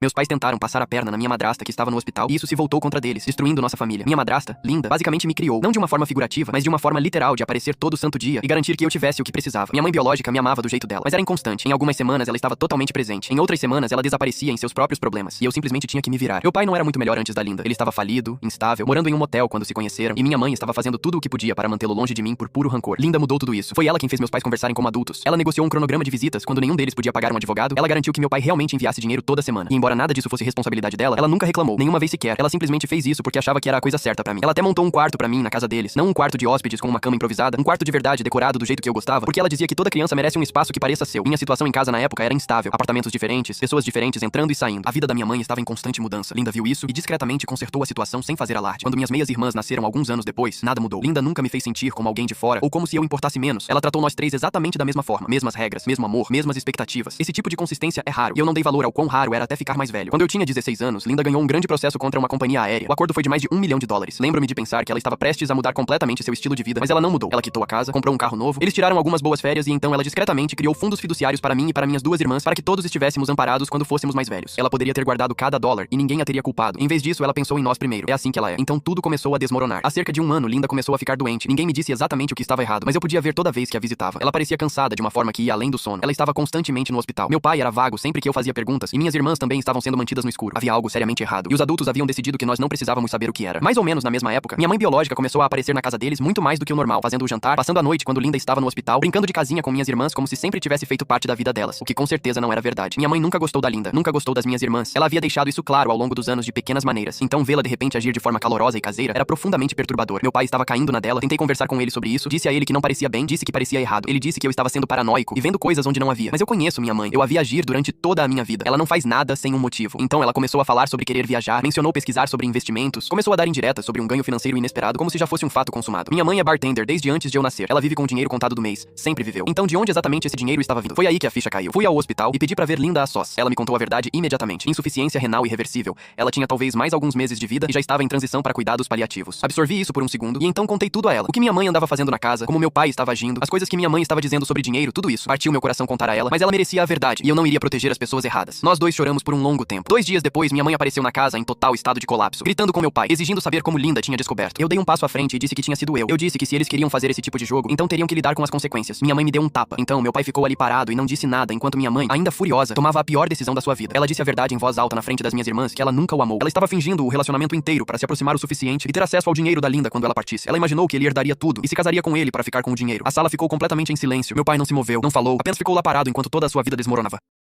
Meus pais tentaram passar a perna na minha madrasta que estava no hospital, e isso se voltou contra deles, destruindo nossa família. Minha madrasta, Linda, basicamente me criou, não de uma forma figurativa, mas de uma forma literal de aparecer todo santo dia e garantir que eu tivesse o que precisava. Minha mãe biológica me amava do jeito dela, mas era inconstante. Em algumas semanas ela estava totalmente presente. Em outras semanas ela desaparecia em seus próprios problemas, e eu simplesmente tinha que me virar. Meu pai não era muito melhor antes da Linda. Ele estava falido, instável, morando em um motel quando se conheceram, e minha mãe estava fazendo tudo o que podia para mantê-lo longe de mim por puro rancor. Linda mudou tudo isso. Foi ela quem fez meus pais conversarem como adultos. Ela negociou um cronograma de visitas quando nenhum deles podia pagar um advogado. Ela garantiu que meu pai realmente enviasse dinheiro toda semana. E embora nada disso fosse responsabilidade dela, ela nunca reclamou, nenhuma vez sequer. Ela simplesmente fez isso porque achava que era a coisa certa pra mim. Ela até montou um quarto pra mim na casa deles, não um quarto de hóspedes com uma cama improvisada, um quarto de verdade decorado do jeito que eu gostava, porque ela dizia que toda criança merece um espaço que pareça seu. Minha situação em casa na época era instável, apartamentos diferentes, pessoas diferentes entrando e saindo. A vida da minha mãe estava em constante mudança. Linda viu isso e discretamente consertou a situação sem fazer alarde. Quando minhas meias irmãs nasceram alguns anos depois, nada mudou. Linda nunca me fez sentir como alguém de fora ou como se eu importasse menos. Ela tratou nós três exatamente da mesma forma, mesmas regras, mesmo amor, mesmas expectativas. Esse tipo de consistência é raro, e eu não dei valor ao quão raro era até ficar mais velho. Quando eu tinha 16 anos, Linda ganhou um grande processo contra uma companhia aérea. O acordo foi de mais de $1 milhão. Lembro-me de pensar que ela estava prestes a mudar completamente seu estilo de vida, mas ela não mudou. Ela quitou a casa, comprou um carro novo, eles tiraram algumas boas férias e então ela discretamente criou fundos fiduciários para mim e para minhas duas irmãs para que todos estivéssemos amparados quando fôssemos mais velhos. Ela poderia ter guardado cada dólar e ninguém a teria culpado. Em vez disso, ela pensou em nós primeiro. É assim que ela é. Então tudo começou a desmoronar. Há cerca de um ano, Linda começou a ficar doente. Ninguém me disse exatamente o que estava errado, mas eu podia ver toda vez que a visitava. Ela parecia cansada de uma forma que ia além do sono. Ela estava constantemente no hospital. Meu pai era vago sempre que eu fazia perguntas e minhas irmãs também estavam sendo mantidas no escuro. Havia algo seriamente errado. E os adultos haviam decidido que nós não precisávamos saber o que era. Mais ou menos na mesma época, minha mãe biológica começou a aparecer na casa deles muito mais do que o normal, fazendo o jantar, passando a noite quando Linda estava no hospital, brincando de casinha com minhas irmãs como se sempre tivesse feito parte da vida delas, o que com certeza não era verdade. Minha mãe nunca gostou da Linda, nunca gostou das minhas irmãs. Ela havia deixado isso claro ao longo dos anos de pequenas maneiras. Então vê-la de repente agir de forma calorosa e caseira era profundamente perturbador. Meu pai estava caindo na dela, tentei conversar com ele sobre isso, disse a ele que não parecia bem, disse que parecia errado. Ele disse que eu estava sendo paranoico e vendo coisas onde não havia. Mas eu conheço minha mãe. Eu a vi agir durante toda a minha vida. Ela não faz nada sem um motivo. Então ela começou a falar sobre querer viajar, mencionou pesquisar sobre investimentos, começou a dar indiretas sobre um ganho financeiro inesperado como se já fosse um fato consumado. Minha mãe é bartender desde antes de eu nascer. Ela vive com o dinheiro contado do mês, sempre viveu. Então de onde exatamente esse dinheiro estava vindo? Foi aí que a ficha caiu. Fui ao hospital e pedi pra ver Linda a sós. Ela me contou a verdade imediatamente. Insuficiência renal irreversível. Ela tinha talvez mais alguns meses de vida e já estava em transição para cuidados paliativos. Absorvi isso por um segundo e então contei tudo a ela. O que minha mãe andava fazendo na casa, como meu pai estava agindo, as coisas que minha mãe estava dizendo sobre dinheiro, tudo isso. Partiu meu coração contar a ela, mas ela merecia a verdade e eu não iria proteger as pessoas erradas. Nós dois choramos por um longo tempo. 2 dias depois, minha mãe apareceu na casa em total estado de colapso, gritando com meu pai, exigindo saber como Linda tinha descoberto. Eu dei um passo à frente e disse que tinha sido eu. Eu disse que se eles queriam fazer esse tipo de jogo, então teriam que lidar com as consequências. Minha mãe me deu um tapa. Então meu pai ficou ali parado e não disse nada, enquanto minha mãe, ainda furiosa, tomava a pior decisão da sua vida. Ela disse a verdade em voz alta na frente das minhas irmãs que ela nunca o amou. Ela estava fingindo o relacionamento inteiro para se aproximar o suficiente e ter acesso ao dinheiro da Linda quando ela partisse. Ela imaginou que ele herdaria tudo e se casaria com ele para ficar com o dinheiro. A sala ficou completamente em silêncio. Meu pai não se moveu, não falou, apenas ficou lá parado enquanto toda a sua vida desmoronava.